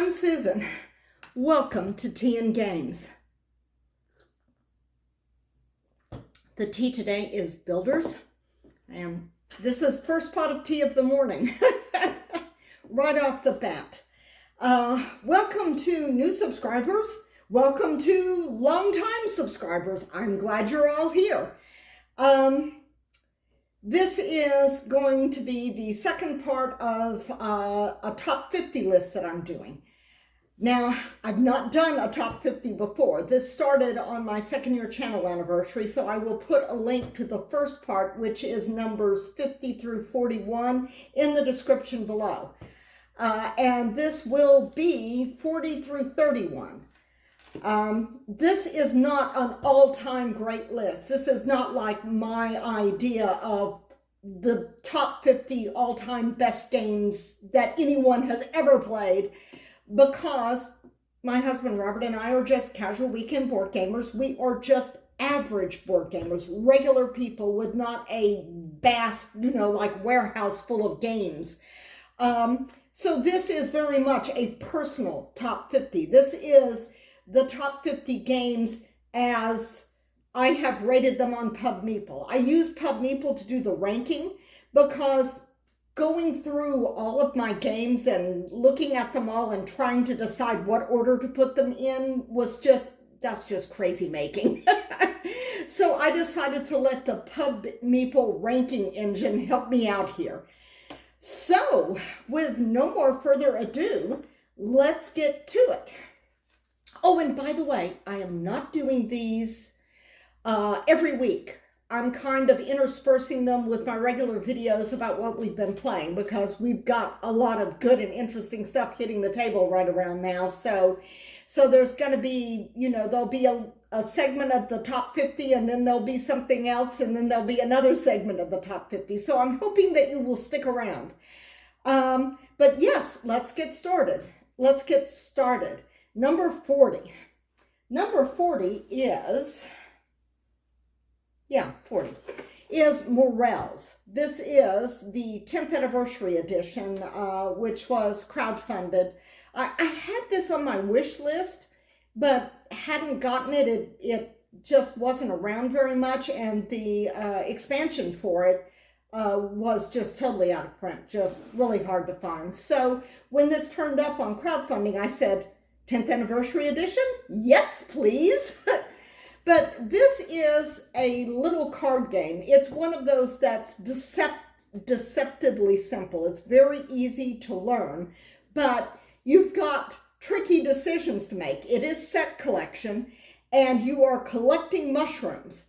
I'm Susan. Welcome to Tea and Games. The tea today is Builders, and this is first pot of tea of the morning, right off the bat. Welcome to new subscribers. Welcome to long-time subscribers. I'm glad you're all here. This is going to be the second part of a top 50 list that I'm doing. Now, I've not done a top 50 before. This started on my second-year channel anniversary, so I will put a link to the first part, which is numbers 50 through 41, in the description below. And this will be 40 through 31. This is not an all-time great list. This is not like my idea of the top 50 all-time best games that anyone has ever played, because my husband Robert and I are just casual weekend board gamers. We are just average board gamers, regular people with not a vast, like warehouse full of games. So this is very much a personal top 50. This is the top 50 games as I have rated them on PubMeeple. I use PubMeeple to do the ranking because going through all of my games and looking at them all and trying to decide what order to put them in that's just crazy making. So I decided to let the PubMeeple ranking engine help me out here. So with no more further ado, let's get to it. Oh, and by the way, I am not doing these every week. I'm kind of interspersing them with my regular videos about what we've been playing, because we've got a lot of good and interesting stuff hitting the table right around now. So there's going to be, there'll be a segment of the top 50, and then there'll be something else, and then there'll be another segment of the top 50. So I'm hoping that you will stick around. But yes, let's get started. Number 40. Number 40 is... 40, is Morels. This is the 10th anniversary edition, which was crowdfunded. I had this on my wish list, but hadn't gotten it. It just wasn't around very much, and the expansion for it was just totally out of print, just really hard to find. So when this turned up on crowdfunding, I said, 10th anniversary edition? Yes, please. But this is a little card game. It's one of those that's deceptively simple. It's very easy to learn, but you've got tricky decisions to make. It is set collection, and you are collecting mushrooms,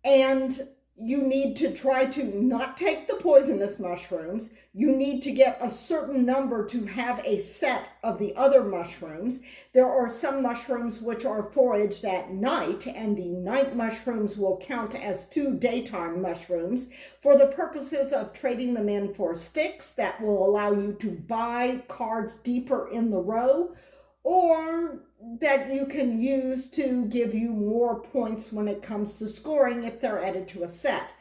and you need to try to not take the poisonous mushrooms. You need to get a certain number to have a set of the other mushrooms. There are some mushrooms which are foraged at night, and the night mushrooms will count as 2 daytime mushrooms for the purposes of trading them in for sticks that will allow you to buy cards deeper in the row, or that you can use to give you more points when it comes to scoring if they're added to a set.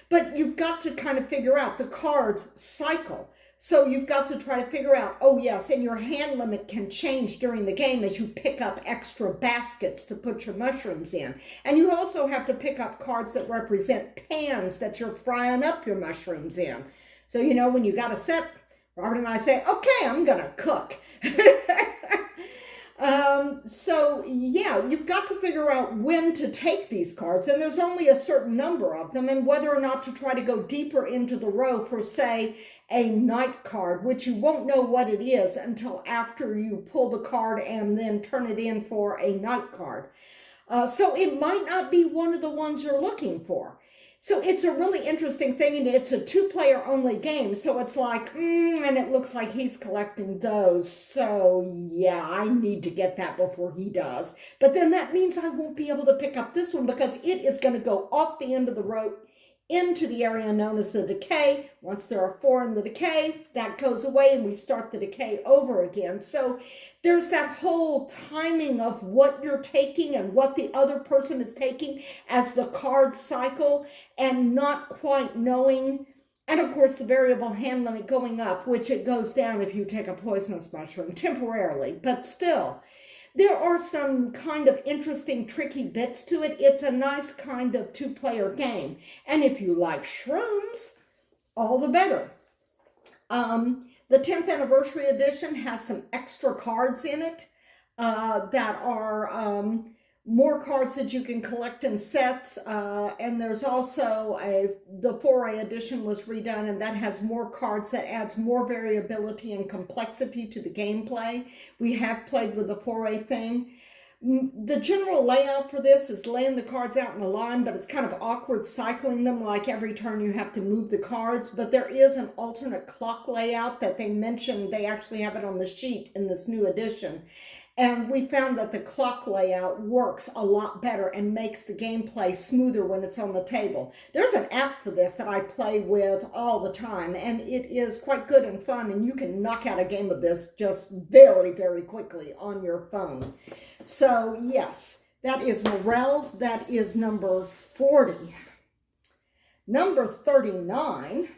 But you've got to kind of figure out the cards cycle. So you've got to try to figure out, oh yes, and your hand limit can change during the game as you pick up extra baskets to put your mushrooms in. And you also have to pick up cards that represent pans that you're frying up your mushrooms in. So, when you got a set, Robert and I say, okay, I'm gonna cook. So yeah, you've got to figure out when to take these cards, and there's only a certain number of them, and whether or not to try to go deeper into the row for, say, a night card, which you won't know what it is until after you pull the card and then turn it in for a night card. So it might not be one of the ones you're looking for. So it's a really interesting thing, and it's a 2-player only game, so it's like, and it looks like he's collecting those, so yeah, I need to get that before he does. But then that means I won't be able to pick up this one, because it is going to go off the end of the row into the area known as the decay. Once there are 4 in the decay, that goes away, and we start the decay over again. So there's that whole timing of what you're taking and what the other person is taking as the card cycle, and not quite knowing And of course, the variable hand limit going up, which it goes down if you take a poisonous mushroom temporarily, but still. There are some kind of interesting, tricky bits to it. It's a nice kind of two-player game. And if you like shrooms, all the better. The 10th anniversary edition has some extra cards in it that are more cards that you can collect in sets. And there's also the 4A edition was redone, and that has more cards that adds more variability and complexity to the gameplay. We have played with the 4A thing. The general layout for this is laying the cards out in a line, but it's kind of awkward cycling them, like every turn you have to move the cards. But there is an alternate clock layout that they mentioned. They actually have it on the sheet in this new edition. And we found that the clock layout works a lot better and makes the gameplay smoother when it's on the table. There's an app for this that I play with all the time, and it is quite good and fun, and you can knock out a game of this just very, very quickly on your phone. So, yes, that is Morels. That is number 40. Number 39,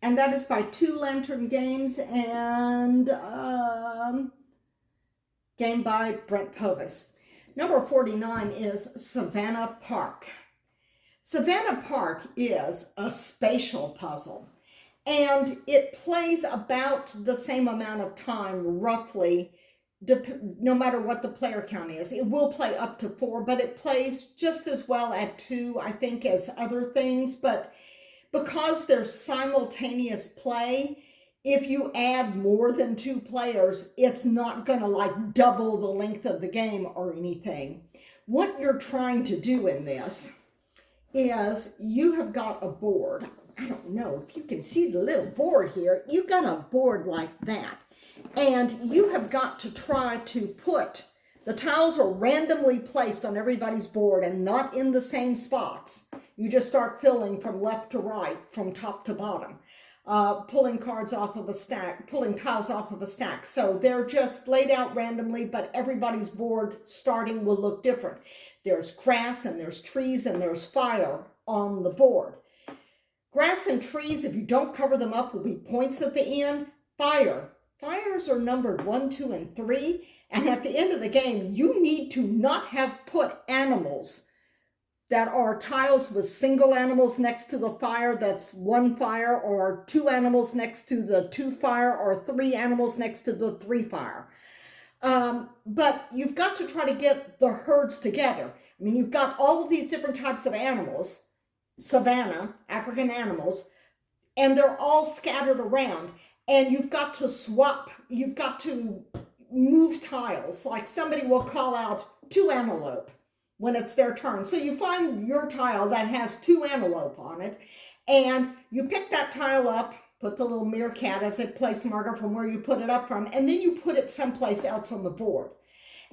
and that is by Two Lantern Games and game by Brent Povis. Number 49 is Savannah Park. Savannah Park is a spatial puzzle, and it plays about the same amount of time, roughly, no matter what the player count is. It will play up to 4, but it plays just as well at 2, I think, as other things. But because there's simultaneous play, if you add more than 2 players, it's not going to like double the length of the game or anything. What you're trying to do in this is you have got a board. I don't know if you can see the little board here. You've got a board like that. And you have got to try to put, the tiles are randomly placed on everybody's board and not in the same spots. You just start filling from left to right, from top to bottom. Pulling cards off of a stack, pulling tiles off of a stack. So they're just laid out randomly, but everybody's board starting will look different. There's grass and there's trees and there's fire on the board. Grass and trees, if you don't cover them up, will be points at the end. Fires are numbered 1, 2, and 3. And at the end of the game, you need to not have put animals that are tiles with single animals next to the fire, that's 1 fire, or 2 animals next to the 2 fire, or 3 animals next to the 3 fire. But you've got to try to get the herds together. I mean, you've got all of these different types of animals, savanna, African animals, and they're all scattered around. And you've got to swap, you've got to move tiles. Like somebody will call out 2 antelope when it's their turn. So you find your tile that has 2 antelope on it, and you pick that tile up, put the little meerkat as a place marker from where you put it up from, and then you put it someplace else on the board.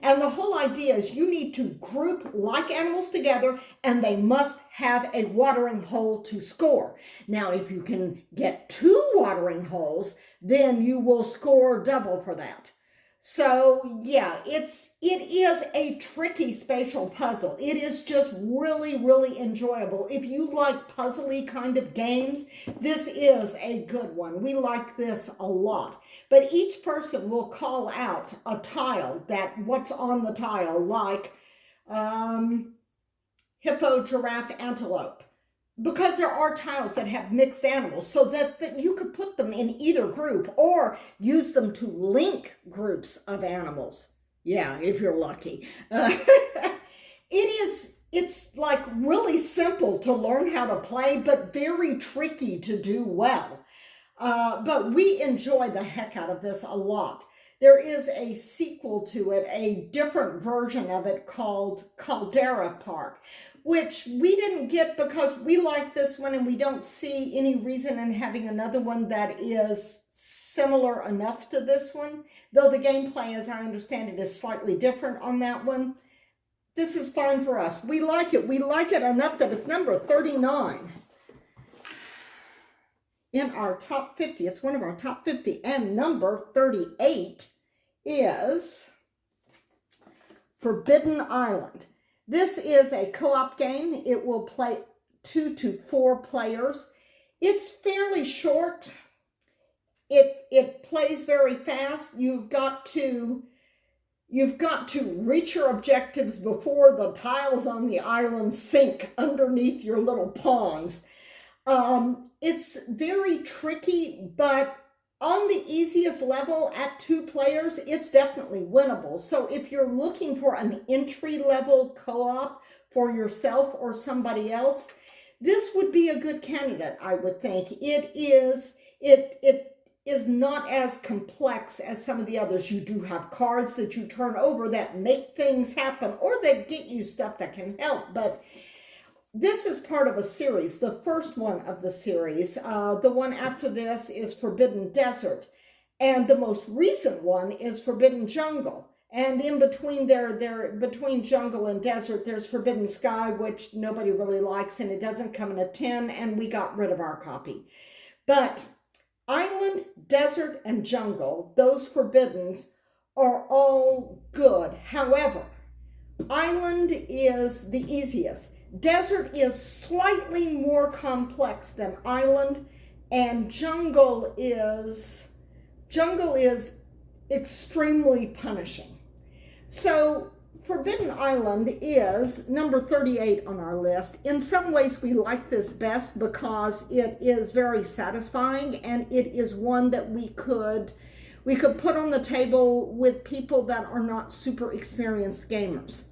And the whole idea is you need to group like animals together, and they must have a watering hole to score. Now, if you can get 2 watering holes, then you will score double for that. So yeah, it is a tricky spatial puzzle. It is just really, really enjoyable. If you like puzzly kind of games, this is a good one. We like this a lot. But each person will call out a tile that what's on the tile, like hippo, giraffe, antelope. Because there are tiles that have mixed animals, so that you could put them in either group or use them to link groups of animals. Yeah, if you're lucky. It's like really simple to learn how to play, but very tricky to do well. But we enjoy the heck out of this a lot. There is a sequel to it, a different version of it called Caldera Park, which we didn't get because we like this one and we don't see any reason in having another one that is similar enough to this one. Though the gameplay, as I understand it, is slightly different on that one. This is fine for us. We like it. We like it enough that it's number 39 in our top 50. It's one of our top 50. And number 38 is Forbidden Island. This is a co-op game. It will play 2 to 4 players. It's fairly short. It plays very fast. You've got to reach your objectives before the tiles on the island sink underneath your little pawns. It's very tricky, but on the easiest level at 2 players, it's definitely winnable. So if you're looking for an entry-level co-op for yourself or somebody else, this would be a good candidate, I would think. It is not as complex as some of the others. You do have cards that you turn over that make things happen, or that get you stuff that can help, but this is part of a series, the first one of the series. The one after this is Forbidden Desert, and the most recent one is Forbidden Jungle. And in between between Jungle and Desert, there's Forbidden Sky, which nobody really likes, and it doesn't come in a tin, and we got rid of our copy. But Island, Desert, and Jungle, those Forbiddens, are all good. However, Island is the easiest. Desert is slightly more complex than Island, and Jungle is extremely punishing. So Forbidden Island is number 38 on our list. In some ways, we like this best because it is very satisfying, and it is one that we could put on the table with people that are not super experienced gamers.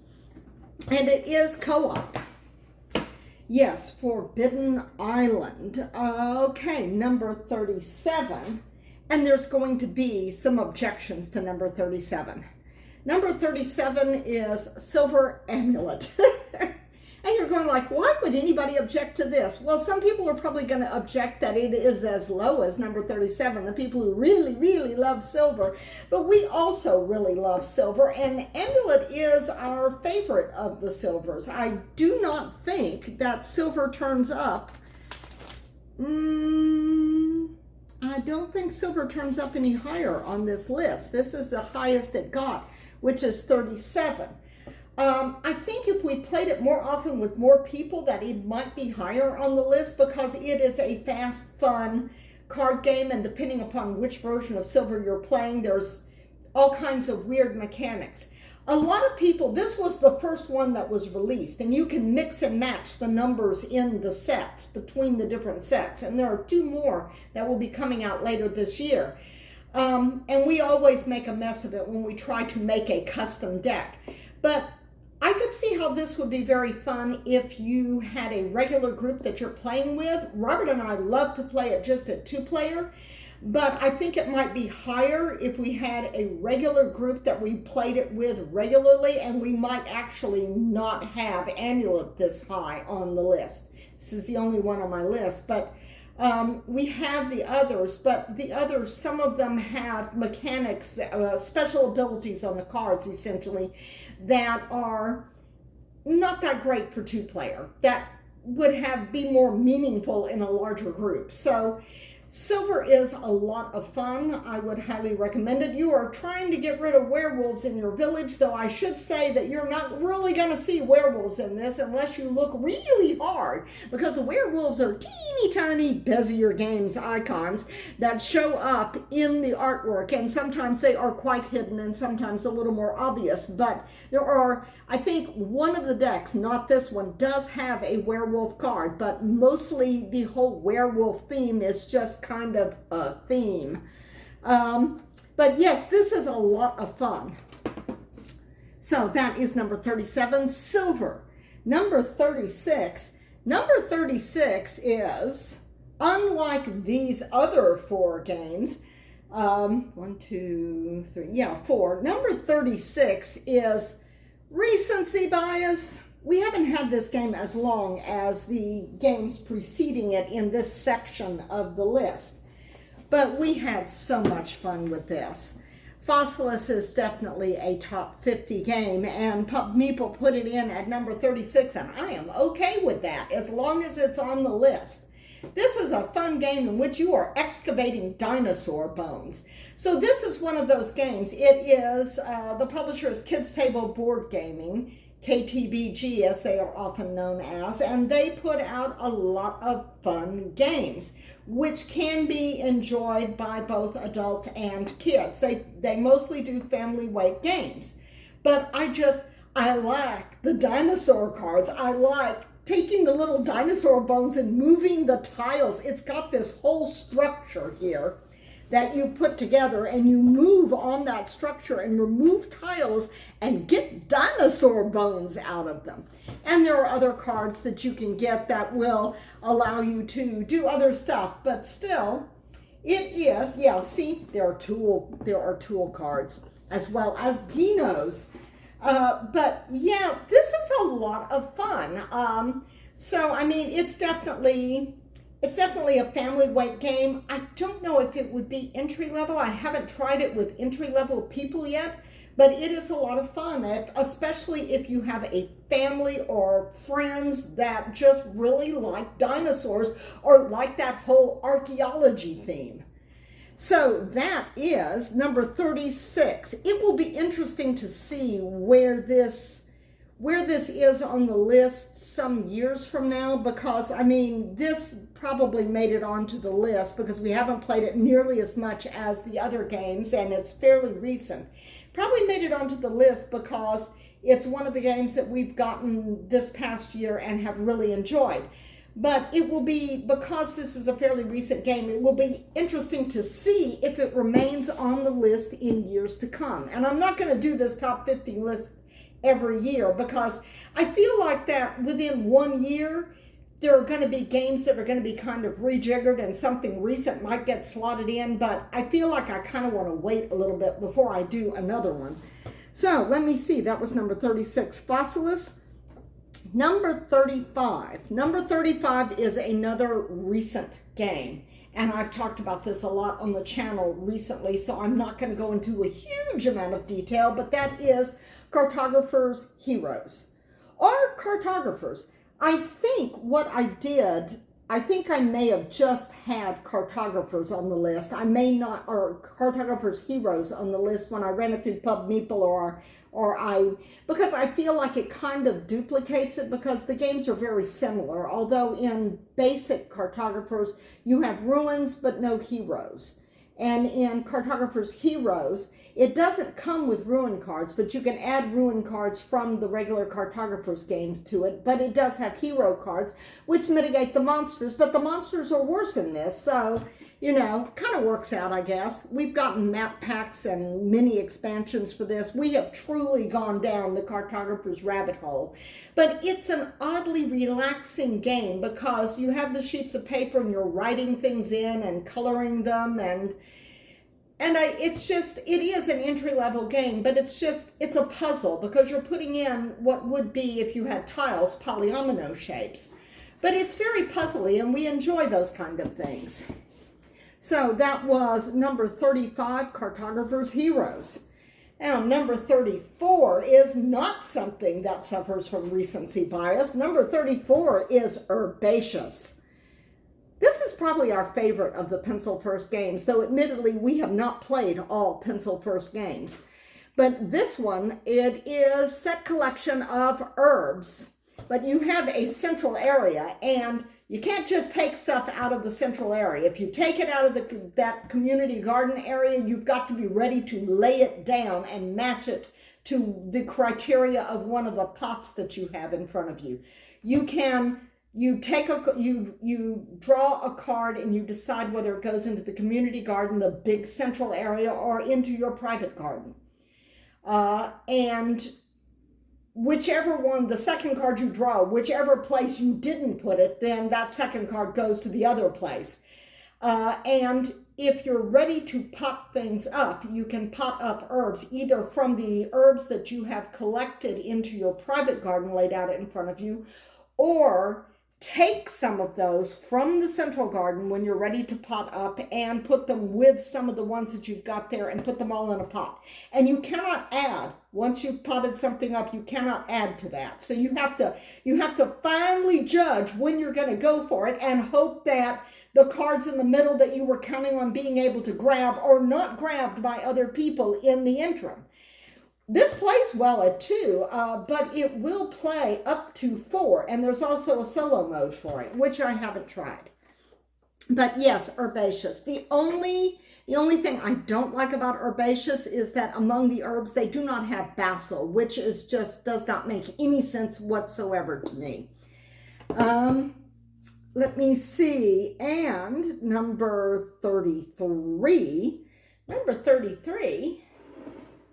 And it is co-op. Yes, Forbidden Island. Okay, number 37. And there's going to be some objections to number 37. Number 37 is Silver Amulet. And you're going like, why would anybody object to this? Well, some people are probably going to object that it is as low as number 37, the people who really, really love silver. But we also really love silver, and Amulet is our favorite of the silvers. I do not think that silver turns up. I don't think silver turns up any higher on this list. This is the highest it got, which is 37. I think if we played it more often with more people, that it might be higher on the list, because it is a fast, fun card game, and depending upon which version of silver you're playing, there's all kinds of weird mechanics. A lot of people, this was the first one that was released, and you can mix and match the numbers in the sets between the different sets, and there are 2 more that will be coming out later this year. And we always make a mess of it when we try to make a custom deck. But I could see how this would be very fun if you had a regular group that you're playing with. Robert and I love to play it just at 2-player, but I think it might be higher if we had a regular group that we played it with regularly, and we might actually not have Amulet this high on the list. This is the only one on my list, but we have the others, but the others, some of them have mechanics, special abilities on the cards, essentially, that are not that great for 2-player, that would be more meaningful in a larger group. So silver is a lot of fun. I would highly recommend it. You are trying to get rid of werewolves in your village, though I should say that you're not really going to see werewolves in this unless you look really hard, because the werewolves are teeny tiny Bezier Games icons that show up in the artwork, and sometimes they are quite hidden and sometimes a little more obvious. But there are, I think one of the decks, not this one, does have a werewolf card, but mostly the whole werewolf theme is just kind of a theme. But yes, this is a lot of fun. So that is number 37, silver. Number 36. Number 36 is, unlike these other 4 games, 1, 2, 3, yeah, 4. Number 36 is recency bias. We haven't had this game as long as the games preceding it in this section of the list, but we had so much fun with this. Fossilis is definitely a top 50 game, and Meeple put it in at number 36, and I am okay with that as long as it's on the list. This is a fun game in which you are excavating dinosaur bones. So this is one of those games. It is, the publisher is Kids Table Board Gaming. KTBG, as they are often known as, and they put out a lot of fun games, which can be enjoyed by both adults and kids. They mostly do family weight games, but I like the dinosaur cards. I like taking the little dinosaur bones and moving the tiles. It's got this whole structure here that you put together, and you move on that structure and remove tiles and get dinosaur bones out of them. And there are other cards that you can get that will allow you to do other stuff, but still, it is, yeah, see, there are tool cards as well as dinos. But yeah, this is a lot of fun. So I mean, it's definitely a family weight game. I don't know if it would be entry level. I haven't tried it with entry level people yet, but it is a lot of fun, especially if you have a family or friends that just really like dinosaurs or like that whole archaeology theme. So that is number 36. It will be interesting to see where this is on the list some years from now, because I mean, this probably made it onto the list because we haven't played it nearly as much as the other games, and it's fairly recent. Probably made it onto the list because it's one of the games that we've gotten this past year and have really enjoyed. But it will be, because this is a fairly recent game, it will be interesting to see if it remains on the list in years to come. And I'm not going to do this top 50 list every year, because I feel like that within 1 year, there are going to be games that are going to be kind of rejiggered and something recent might get slotted in, but I feel like I kind of want to wait a little bit before I do another one. So let me see, that was number 36, Fossilis. Number 35. Number 35 is another recent game, and I've talked about this a lot on the channel recently, so I'm not going to go into a huge amount of detail, but that is Cartographer's Heroes, or Cartographers. I think what I did, I think I may have just had Cartographers on the list. I may not, or Cartographer's Heroes on the list when I ran it through Pub Meeple, because I feel like it kind of duplicates it, because the games are very similar. Although in basic Cartographers, you have ruins but no heroes. And in Cartographer's Heroes, it doesn't come with ruin cards, but you can add ruin cards from the regular Cartographer's game to it. But it does have hero cards, which mitigate the monsters. But the monsters are worse in this, so, you know, kind of works out, I guess. We've gotten map packs and mini expansions for this. We have truly gone down the Cartographer's rabbit hole. But it's an oddly relaxing game, because you have the sheets of paper and you're writing things in and coloring them, and it is an entry-level game, but it's a puzzle, because you're putting in what would be, if you had tiles, polyomino shapes. But it's very puzzly, and we enjoy those kind of things. So that was number 35, Cartographer's Heroes. Now, number 34 is not something that suffers from recency bias. Number 34 is Herbaceous. This is probably our favorite of the Pencil First games, though admittedly we have not played all Pencil First games. But this one, it is set collection of herbs, but you have a central area, and you can't just take stuff out of the central area. If you take it out of that community garden area, you've got to be ready to lay it down and match it to the criteria of one of the pots that you have in front of you. You draw a card and you decide whether it goes into the community garden, the big central area, or into your private garden. And whichever one, the second card you draw, whichever place you didn't put it, then that second card goes to the other place. And if you're ready to pot things up, you can pot up herbs, either from the herbs that you have collected into your private garden laid out in front of you, or take some of those from the central garden when you're ready to pot up and put them with some of the ones that you've got there and put them all in a pot. And you cannot add, once you've potted something up, you cannot add to that. So you have to finally judge when you're going to go for it, and hope that the cards in the middle that you were counting on being able to grab are not grabbed by other people in the interim. This plays well at 2, but it will play up to 4, and there's also a solo mode for it, which I haven't tried. But yes, herbaceous. The only thing I don't like about herbaceous is that among the herbs, they do not have basil, which is just does not make any sense whatsoever to me. Let me see. And number 33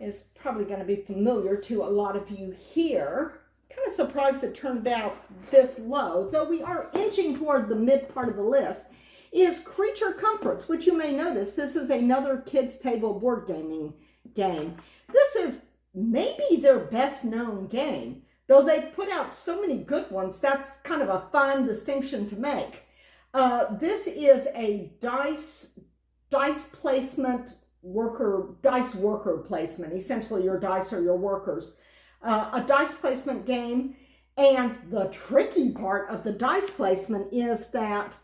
is probably going to be familiar to a lot of you here. Kind of surprised it turned out this low, though we are inching toward the mid part of the list, is Creature Comforts, which you may notice this is another kids' table board gaming game. This is maybe their best known game, though they put out so many good ones. That's kind of a fine distinction to make. This is a dice placement dice worker placement. Essentially, your dice are your workers. A dice placement game, and the tricky part of the dice placement is that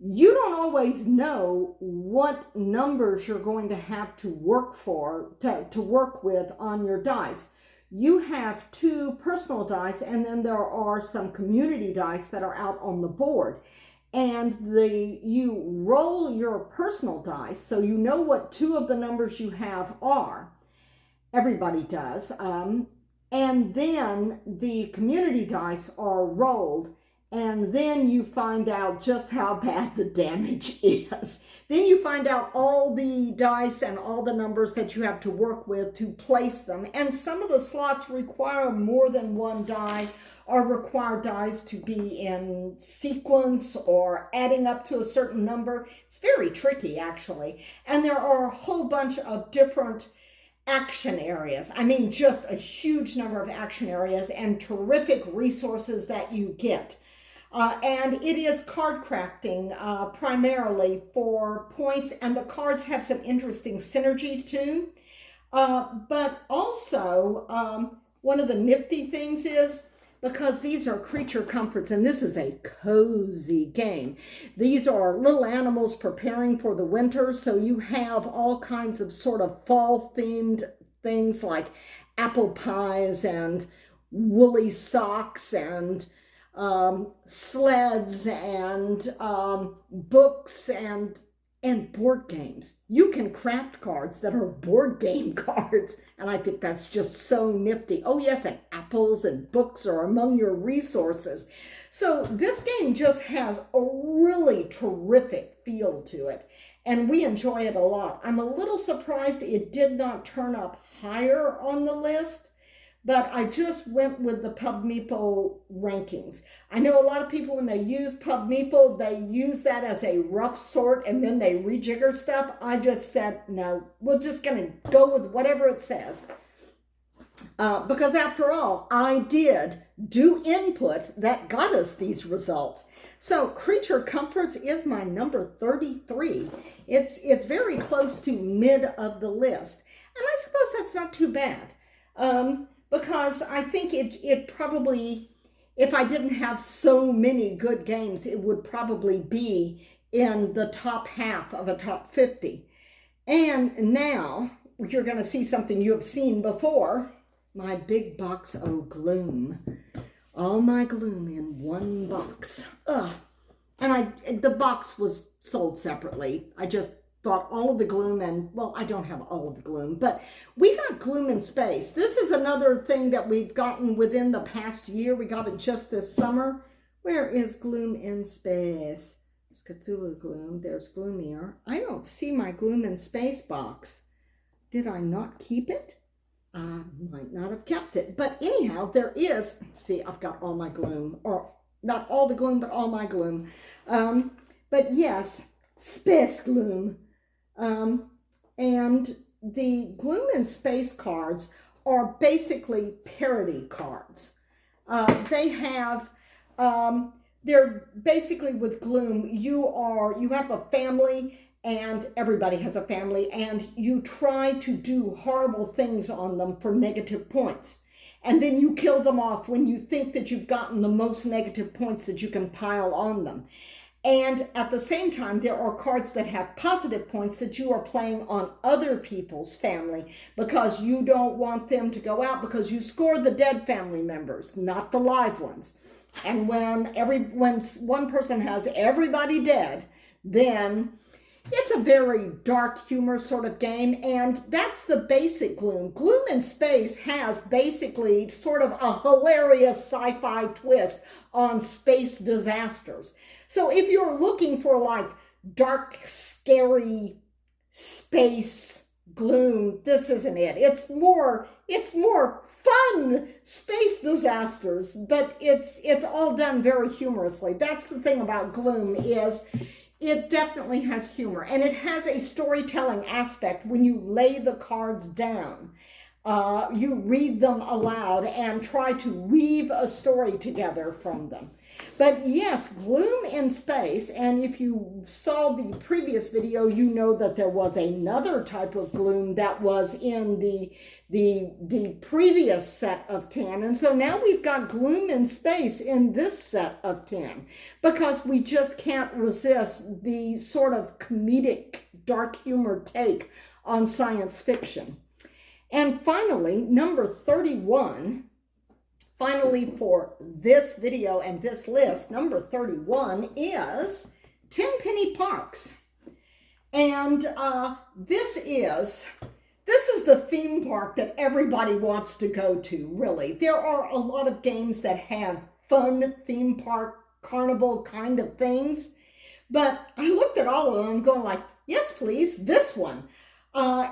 you don't always know what numbers you're going to have to work with on your dice. You have 2 personal dice, and then there are some community dice that are out on the board. And you roll your personal dice, so you know what 2 of the numbers you have are. Everybody does. And then the community dice are rolled, and then you find out just how bad the damage is. Then you find out all the dice and all the numbers that you have to work with to place them. And some of the slots require more than 1 die, or require dice to be in sequence or adding up to a certain number. It's very tricky, actually. And there are a whole bunch of different action areas. I mean, just a huge number of action areas and terrific resources that you get. And it is card crafting primarily for points, and the cards have some interesting synergy too. But also, one of the nifty things is, because these are creature comforts, and this is a cozy game. These are little animals preparing for the winter, so you have all kinds of sort of fall-themed things like apple pies and woolly socks and sleds and books and board games. You can craft cards that are board game cards, and I think that's just so nifty. Oh yes, and apples and books are among your resources. So this game just has a really terrific feel to it, and we enjoy it a lot. I'm a little surprised it did not turn up higher on the list, but I just went with the Pub Meeple rankings. I know a lot of people, when they use Pub Meeple, they use that as a rough sort and then they rejigger stuff. I just said, no, we're just going to go with whatever it says. Because after all, I did do input that got us these results. So Creature Comforts is my number 33. It's very close to mid of the list. And I suppose that's not too bad. Because I think it probably, if I didn't have so many good games, it would probably be in the top half of a top 50. And now you're going to see something you have seen before. My big box of gloom. All my gloom in one box. Ugh. And the box was sold separately. I just bought all of the gloom, and well, I don't have all of the gloom, but we got Gloom in Space. This is another thing that we've gotten within the past year. We got it just this summer. Where is Gloom in Space? There's Cthulhu Gloom. There's Gloomier. I don't see my Gloom in Space box. Did I not keep it? I might not have kept it. But anyhow, there is. See, I've got all my gloom. Or not all the gloom, but all my gloom. But yes, Space Gloom. And the Gloom in Space cards are basically parody cards. They have, they're basically with Gloom, you have a family, and everybody has a family, and you try to do horrible things on them for negative points. And then you kill them off when you think that you've gotten the most negative points that you can pile on them. And at the same time, there are cards that have positive points that you are playing on other people's family because you don't want them to go out, because you score the dead family members, not the live ones. And when one person has everybody dead, then it's a very dark humor sort of game, and that's the basic Gloom. Gloom in Space has basically sort of a hilarious sci-fi twist on space disasters. So if you're looking for like dark, scary space Gloom, this isn't it. It's more fun space disasters, but it's all done very humorously. That's the thing about Gloom, is it definitely has humor, and it has a storytelling aspect. When you lay the cards down, you read them aloud and try to weave a story together from them. But yes, Gloom in Space, and if you saw the previous video, you know that there was another type of Gloom that was in the previous set of 10. And so now we've got Gloom in Space in this set of 10, because we just can't resist the sort of comedic dark humor take on science fiction. And finally, number 31, finally for this video and this list, number 31 is Tenpenny Parks. And this is the theme park that everybody wants to go to, really. There are a lot of games that have fun theme park, carnival kind of things. But I looked at all of them going like, yes, please, this one.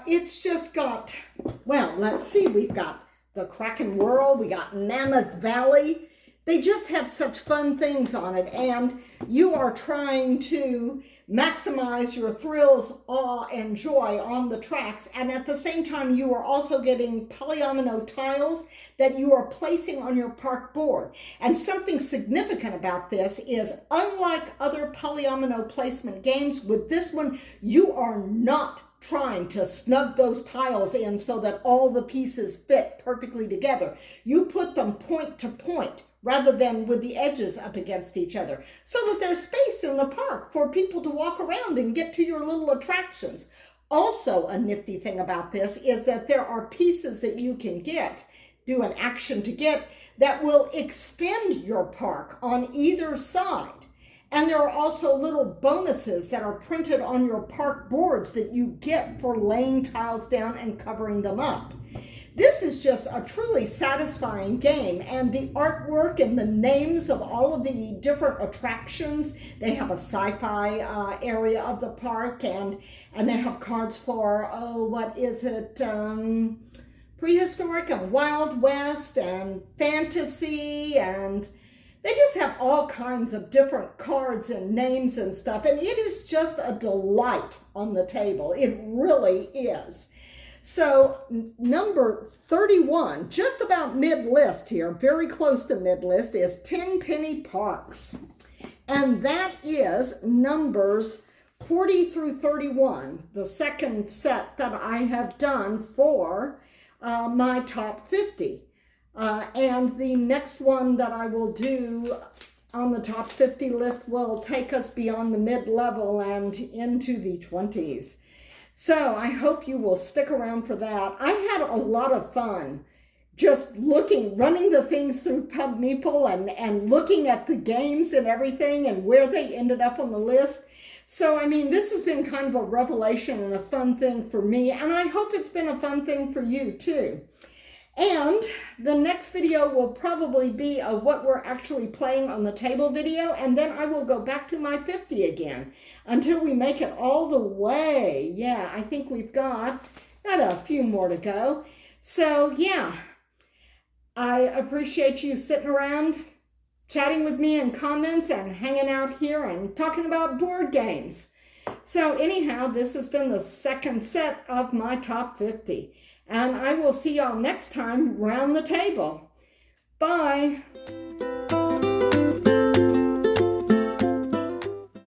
It's just got, well, let's see, we've got the Kraken World, we got Mammoth Valley. They just have such fun things on it, and you are trying to maximize your thrills, awe, and joy on the tracks, and at the same time you are also getting polyomino tiles that you are placing on your park board. And something significant about this is, unlike other polyomino placement games, with this one you are not trying to snug those tiles in so that all the pieces fit perfectly together. You put them point to point rather than with the edges up against each other, so that there's space in the park for people to walk around and get to your little attractions. Also, a nifty thing about this is that there are pieces that you can get, do an action to get, that will extend your park on either side. And there are also little bonuses that are printed on your park boards that you get for laying tiles down and covering them up. This is just a truly satisfying game, and the artwork and the names of all of the different attractions. They have a sci-fi area of the park, and they have cards for, what is it, prehistoric and Wild West and fantasy, and they just have all kinds of different cards and names and stuff, and it is just a delight on the table. It really is. So number 31, just about mid-list here, very close to mid-list, is Tenpenny Parks. And that is numbers 40 through 31, the second set that I have done for my top 50. And the next one that I will do on the top 50 list will take us beyond the mid-level and into the 20s. So I hope you will stick around for that. I had a lot of fun just running the things through Pub Meeple and looking at the games and everything and where they ended up on the list. So, I mean, this has been kind of a revelation and a fun thing for me, and I hope it's been a fun thing for you too. And the next video will probably be a what we're actually playing on the table video, and then I will go back to my 50 again until we make it all the way. Yeah, I think we've got a few more to go. So yeah, I appreciate you sitting around chatting with me in comments and hanging out here and talking about board games. So anyhow, this has been the second set of my top 50. And I will see y'all next time round the table. Bye.